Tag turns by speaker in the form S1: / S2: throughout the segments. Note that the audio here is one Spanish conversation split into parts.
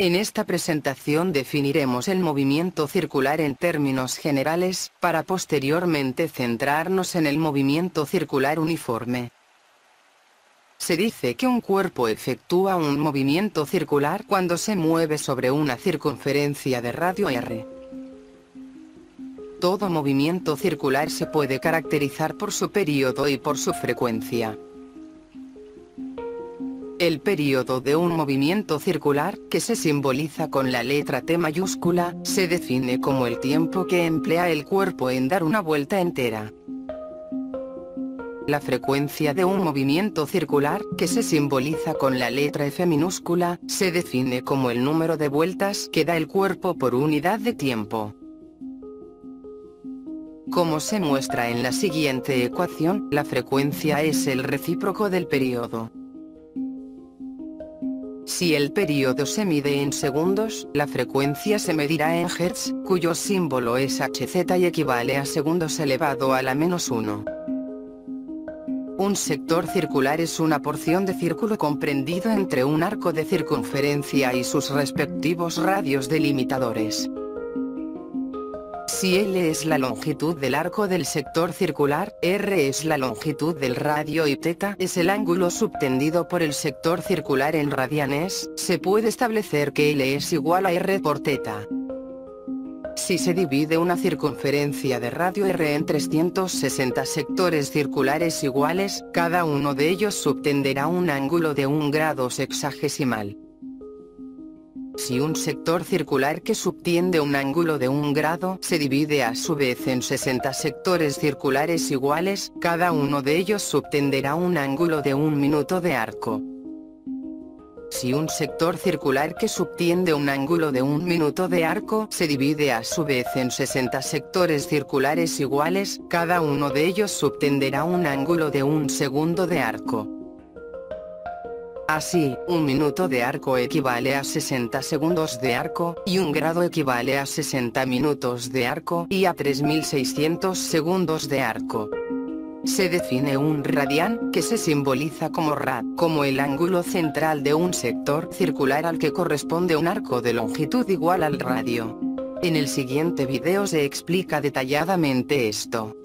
S1: En esta presentación definiremos el movimiento circular en términos generales, para posteriormente centrarnos en el movimiento circular uniforme. Se dice que un cuerpo efectúa un movimiento circular cuando se mueve sobre una circunferencia de radio r. Todo movimiento circular se puede caracterizar por su período y por su frecuencia. El período de un movimiento circular, que se simboliza con la letra T mayúscula, se define como el tiempo que emplea el cuerpo en dar una vuelta entera. La frecuencia de un movimiento circular, que se simboliza con la letra F minúscula, se define como el número de vueltas que da el cuerpo por unidad de tiempo. Como se muestra en la siguiente ecuación, la frecuencia es el recíproco del período. Si el período se mide en segundos, la frecuencia se medirá en hertz, cuyo símbolo es Hz y equivale a segundos elevado a la menos 1. Un sector circular es una porción de círculo comprendido entre un arco de circunferencia y sus respectivos radios delimitadores. Si L es la longitud del arco del sector circular, R es la longitud del radio y θ es el ángulo subtendido por el sector circular en radianes, se puede establecer que L es igual a R por θ. Si se divide una circunferencia de radio R en 360 sectores circulares iguales, cada uno de ellos subtenderá un ángulo de 1 grado sexagesimal. Si un sector circular que subtiende un ángulo de 1 grado se divide a su vez en 60 sectores circulares iguales, cada uno de ellos subtenderá un ángulo de 1 minuto de arco. Si un sector circular que subtiende un ángulo de 1 minuto de arco se divide a su vez en 60 sectores circulares iguales, cada uno de ellos subtenderá un ángulo de 1 segundo de arco. Así, 1 minuto de arco equivale a 60 segundos de arco, y 1 grado equivale a 60 minutos de arco y a 3600 segundos de arco. Se define un radián, que se simboliza como rad, como el ángulo central de un sector circular al que corresponde un arco de longitud igual al radio. En el siguiente video se explica detalladamente esto.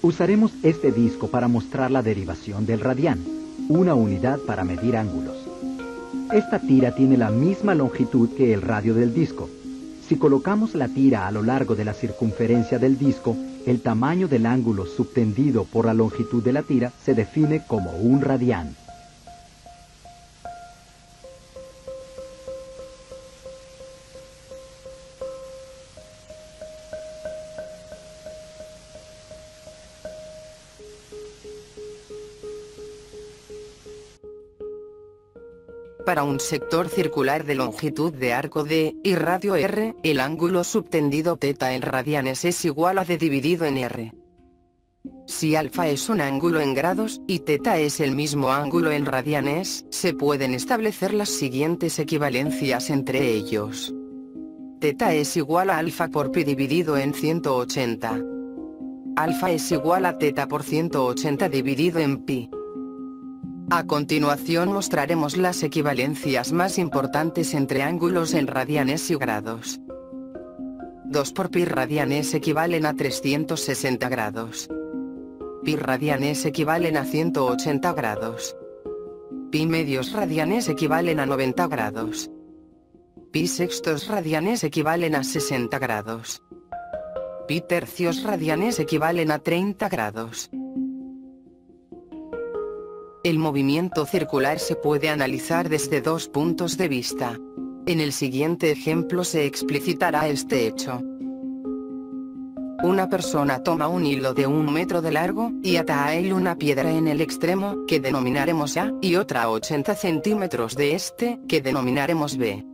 S2: Usaremos este disco para mostrar la derivación del radián, una unidad para medir ángulos. Esta tira tiene la misma longitud que el radio del disco. Si colocamos la tira a lo largo de la circunferencia del disco, el tamaño del ángulo subtendido por la longitud de la tira se define como un radián.
S1: Para un sector circular de longitud de arco d y radio r, el ángulo subtendido θ en radianes es igual a d dividido en r. Si alfa es un ángulo en grados, y θ es el mismo ángulo en radianes, se pueden establecer las siguientes equivalencias entre ellos. θ es igual a alfa por pi dividido en 180. Alfa es igual a θ por 180 dividido en pi. A continuación mostraremos las equivalencias más importantes entre ángulos en radianes y grados. 2 por pi radianes equivalen a 360 grados. Pi radianes equivalen a 180 grados. Pi medios radianes equivalen a 90 grados. Pi sextos radianes equivalen a 60 grados. Pi tercios radianes equivalen a 30 grados. El movimiento circular se puede analizar desde 2 puntos de vista. En el siguiente ejemplo se explicitará este hecho. Una persona toma un hilo de 1 metro de largo, y ata a él una piedra en el extremo, que denominaremos A, y otra a 80 centímetros de este, que denominaremos B.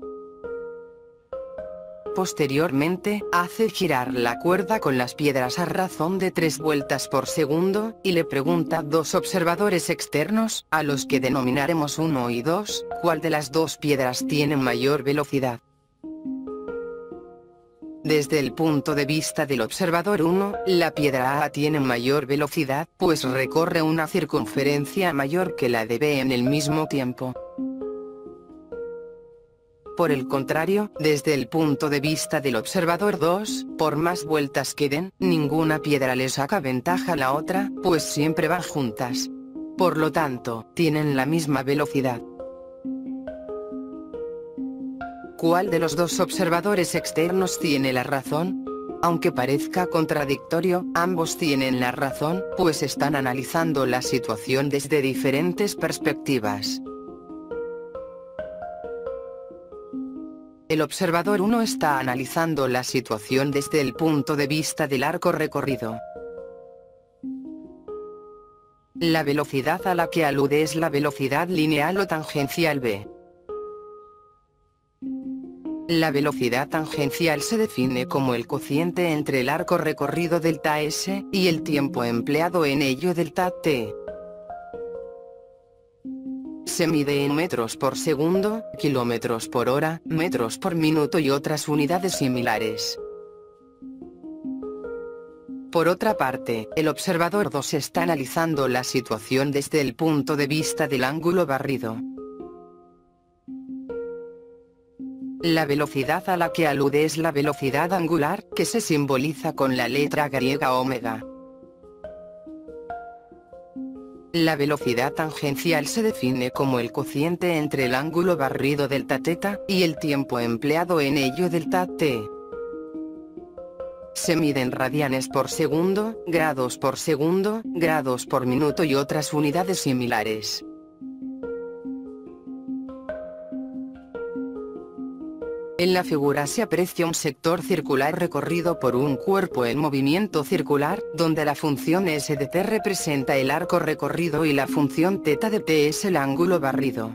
S1: Posteriormente, hace girar la cuerda con las piedras a razón de 3 vueltas por segundo, y le pregunta a 2 observadores externos, a los que denominaremos 1 y 2, cuál de las 2 piedras tiene mayor velocidad. Desde el punto de vista del observador 1, la piedra A tiene mayor velocidad, pues recorre una circunferencia mayor que la de B en el mismo tiempo. Por el contrario, desde el punto de vista del observador 2, por más vueltas que den, ninguna piedra le saca ventaja a la otra, pues siempre van juntas. Por lo tanto, tienen la misma velocidad. ¿Cuál de los dos observadores externos tiene la razón? Aunque parezca contradictorio, ambos tienen la razón, pues están analizando la situación desde diferentes perspectivas. El observador 1 está analizando la situación desde el punto de vista del arco recorrido. La velocidad a la que alude es la velocidad lineal o tangencial v. La velocidad tangencial se define como el cociente entre el arco recorrido delta S y el tiempo empleado en ello delta t. Se mide en metros por segundo, kilómetros por hora, metros por minuto y otras unidades similares. Por otra parte, el observador 2 está analizando la situación desde el punto de vista del ángulo barrido. La velocidad a la que alude es la velocidad angular, que se simboliza con la letra griega omega. La velocidad tangencial se define como el cociente entre el ángulo barrido delta θ y el tiempo empleado en ello delta t. Se mide en radianes por segundo, grados por minuto y otras unidades similares. En la figura se aprecia un sector circular recorrido por un cuerpo en movimiento circular, donde la función S de t representa el arco recorrido y la función θ de t es el ángulo barrido.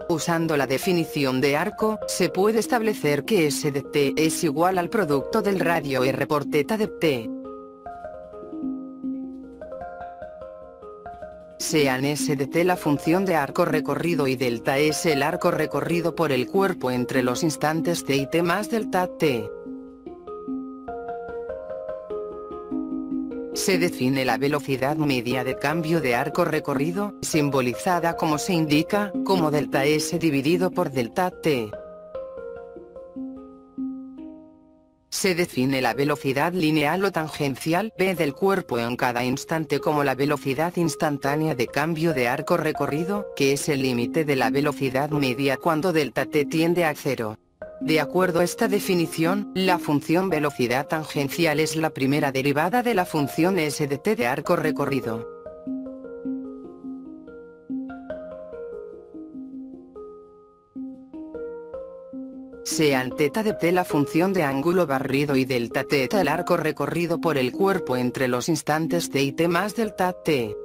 S1: Usando la definición de arco, se puede establecer que S de t es igual al producto del radio R por θ de t. Sean S de t la función de arco recorrido y delta S el arco recorrido por el cuerpo entre los instantes t y t más delta t. Se define la velocidad media de cambio de arco recorrido, simbolizada como se indica, como delta S dividido por delta t. Se define la velocidad lineal o tangencial v del cuerpo en cada instante como la velocidad instantánea de cambio de arco recorrido, que es el límite de la velocidad media cuando delta t tiende a cero. De acuerdo a esta definición, la función velocidad tangencial es la primera derivada de la función S de t de arco recorrido. Sean θ de t la función de ángulo barrido y delta θ el arco recorrido por el cuerpo entre los instantes t y t más delta t.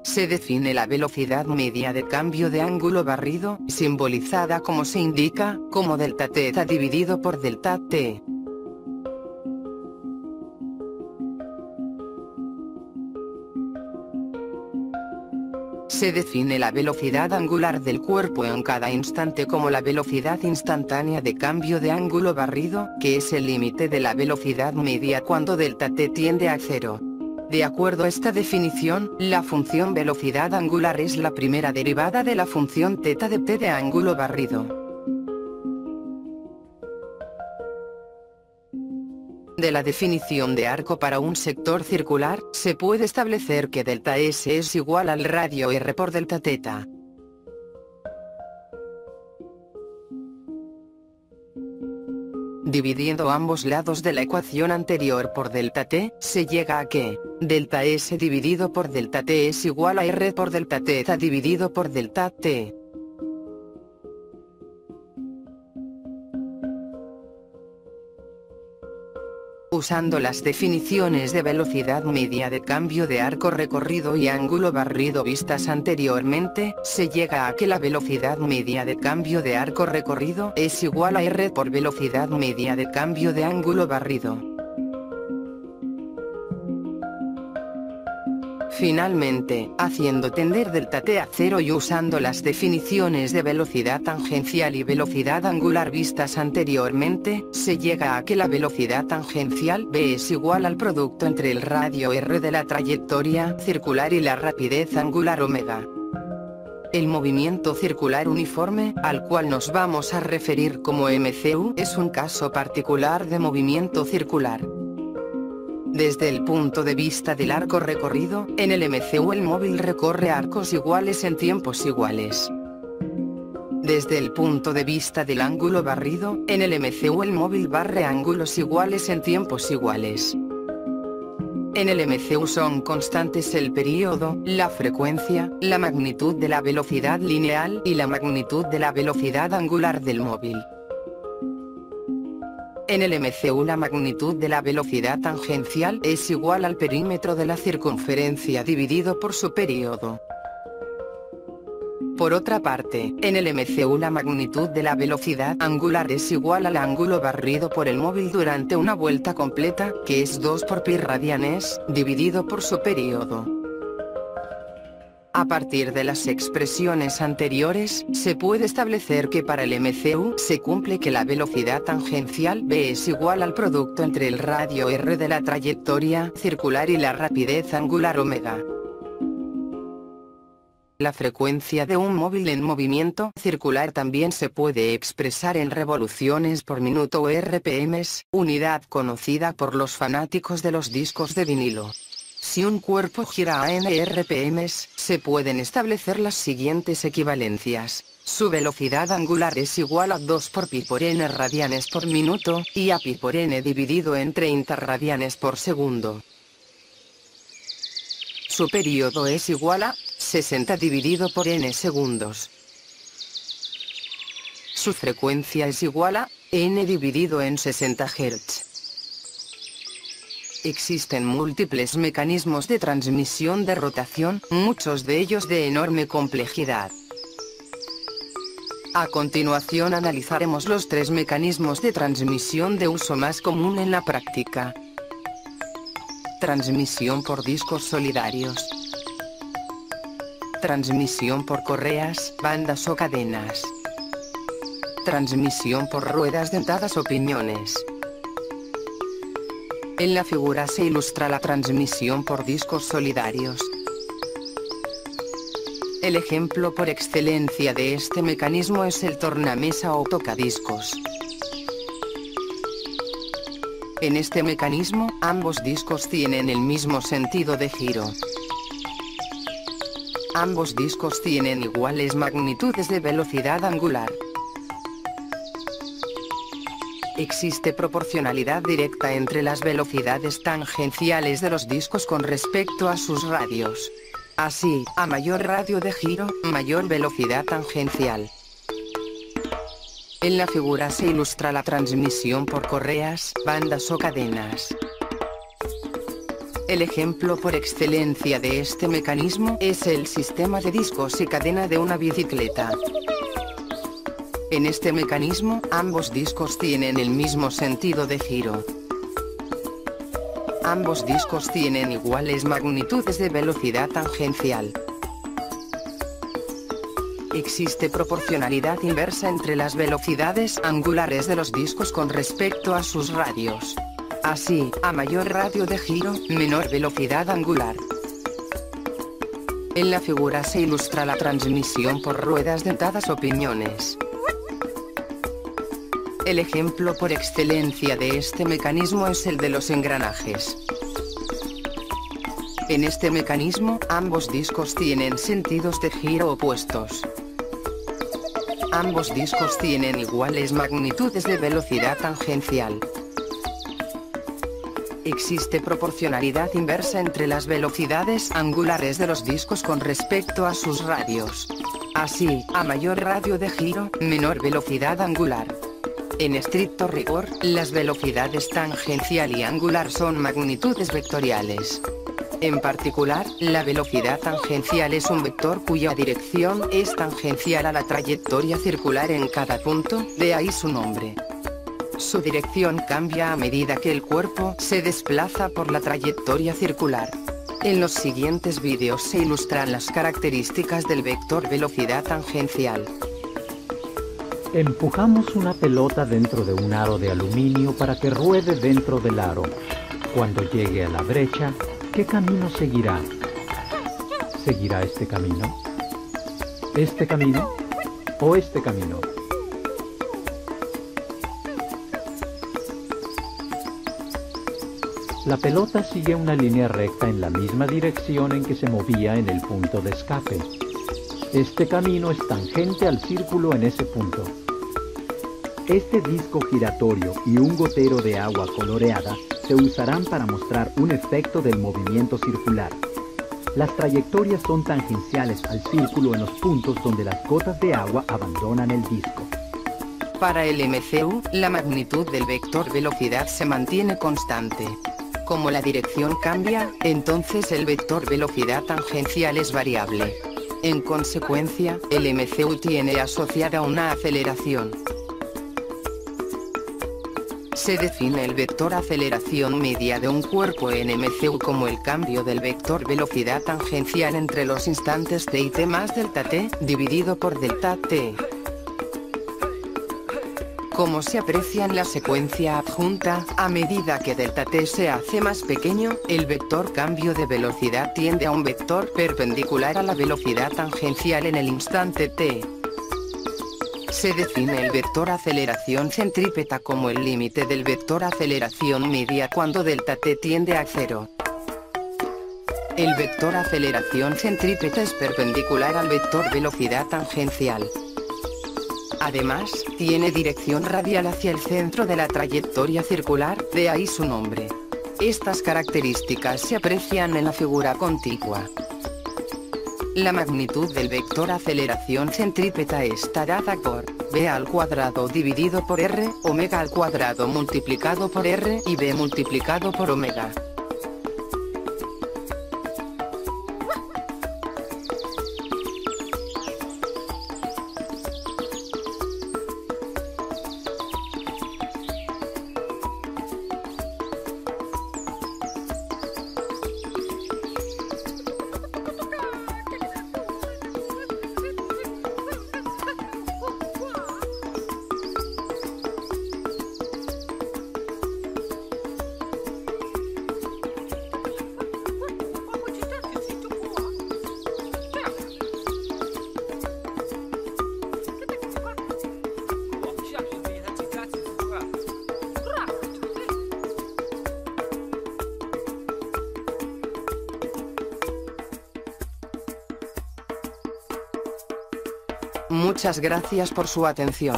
S1: Se define la velocidad media de cambio de ángulo barrido, simbolizada como se indica, como delta θ dividido por delta t. Se define la velocidad angular del cuerpo en cada instante como la velocidad instantánea de cambio de ángulo barrido, que es el límite de la velocidad media cuando delta t tiende a cero. De acuerdo a esta definición, la función velocidad angular es la primera derivada de la función θ de t de ángulo barrido. De la definición de arco para un sector circular, se puede establecer que delta S es igual al radio R por delta θ. Dividiendo ambos lados de la ecuación anterior por delta t, se llega a que delta S dividido por delta t es igual a R por delta θ dividido por delta t. Usando las definiciones de velocidad media de cambio de arco recorrido y ángulo barrido vistas anteriormente, se llega a que la velocidad media de cambio de arco recorrido es igual a R por velocidad media de cambio de ángulo barrido. Finalmente, haciendo tender delta t a 0 y usando las definiciones de velocidad tangencial y velocidad angular vistas anteriormente, se llega a que la velocidad tangencial v es igual al producto entre el radio r de la trayectoria circular y la rapidez angular omega. El movimiento circular uniforme, al cual nos vamos a referir como MCU, es un caso particular de movimiento circular. Desde el punto de vista del arco recorrido, en el MCU el móvil recorre arcos iguales en tiempos iguales. Desde el punto de vista del ángulo barrido, en el MCU el móvil barre ángulos iguales en tiempos iguales. En el MCU son constantes el período, la frecuencia, la magnitud de la velocidad lineal y la magnitud de la velocidad angular del móvil. En el MCU la magnitud de la velocidad tangencial es igual al perímetro de la circunferencia dividido por su período. Por otra parte, en el MCU la magnitud de la velocidad angular es igual al ángulo barrido por el móvil durante una vuelta completa, que es 2 por pi radianes, dividido por su período. A partir de las expresiones anteriores, se puede establecer que para el MCU se cumple que la velocidad tangencial v es igual al producto entre el radio r de la trayectoria circular y la rapidez angular omega. La frecuencia de un móvil en movimiento circular también se puede expresar en revoluciones por minuto o RPMs, unidad conocida por los fanáticos de los discos de vinilo. Si un cuerpo gira a n RPMs, se pueden establecer las siguientes equivalencias. Su velocidad angular es igual a 2 por pi por n radianes por minuto, y a pi por n dividido en 30 radianes por segundo. Su período es igual a 60 dividido por n segundos. Su frecuencia es igual a n dividido en 60 Hz. Existen múltiples mecanismos de transmisión de rotación, muchos de ellos de enorme complejidad. A continuación analizaremos los 3 mecanismos de transmisión de uso más común en la práctica. Transmisión por discos solidarios. Transmisión por correas, bandas o cadenas. Transmisión por ruedas dentadas o piñones. En la figura se ilustra la transmisión por discos solidarios. El ejemplo por excelencia de este mecanismo es el tornamesa o tocadiscos. En este mecanismo, ambos discos tienen el mismo sentido de giro. Ambos discos tienen iguales magnitudes de velocidad angular. Existe proporcionalidad directa entre las velocidades tangenciales de los discos con respecto a sus radios. Así, a mayor radio de giro, mayor velocidad tangencial. En la figura se ilustra la transmisión por correas, bandas o cadenas. El ejemplo por excelencia de este mecanismo es el sistema de discos y cadena de una bicicleta. En este mecanismo, ambos discos tienen el mismo sentido de giro. Ambos discos tienen iguales magnitudes de velocidad tangencial. Existe proporcionalidad inversa entre las velocidades angulares de los discos con respecto a sus radios. Así, a mayor radio de giro, menor velocidad angular. En la figura se ilustra la transmisión por ruedas dentadas o piñones. El ejemplo por excelencia de este mecanismo es el de los engranajes. En este mecanismo, ambos discos tienen sentidos de giro opuestos. Ambos discos tienen iguales magnitudes de velocidad tangencial. Existe proporcionalidad inversa entre las velocidades angulares de los discos con respecto a sus radios. Así, a mayor radio de giro, menor velocidad angular. En estricto rigor, las velocidades tangencial y angular son magnitudes vectoriales. En particular, la velocidad tangencial es un vector cuya dirección es tangencial a la trayectoria circular en cada punto, de ahí su nombre. Su dirección cambia a medida que el cuerpo se desplaza por la trayectoria circular. En los siguientes vídeos se ilustran las características del vector velocidad tangencial.
S2: Empujamos una pelota dentro de un aro de aluminio para que ruede dentro del aro. Cuando llegue a la brecha, ¿qué camino seguirá? ¿Seguirá este camino? ¿Este camino? ¿O este camino? La pelota sigue una línea recta en la misma dirección en que se movía en el punto de escape. Este camino es tangente al círculo en ese punto. Este disco giratorio y un gotero de agua coloreada se usarán para mostrar un efecto del movimiento circular. Las trayectorias son tangenciales al círculo en los puntos donde las gotas de agua abandonan el disco.
S1: Para el MCU, la magnitud del vector velocidad se mantiene constante. Como la dirección cambia, entonces el vector velocidad tangencial es variable. En consecuencia, el MCU tiene asociada una aceleración. Se define el vector aceleración media de un cuerpo en MCU como el cambio del vector velocidad tangencial entre los instantes t y t más delta t, dividido por delta t. Como se aprecia en la secuencia adjunta, a medida que delta t se hace más pequeño, el vector cambio de velocidad tiende a un vector perpendicular a la velocidad tangencial en el instante t. Se define el vector aceleración centrípeta como el límite del vector aceleración media cuando delta t tiende a 0. El vector aceleración centrípeta es perpendicular al vector velocidad tangencial. Además, tiene dirección radial hacia el centro de la trayectoria circular, de ahí su nombre. Estas características se aprecian en la figura contigua. La magnitud del vector aceleración centrípeta está dada por b al cuadrado dividido por r, omega al cuadrado multiplicado por r y b multiplicado por omega. Muchas gracias por su atención.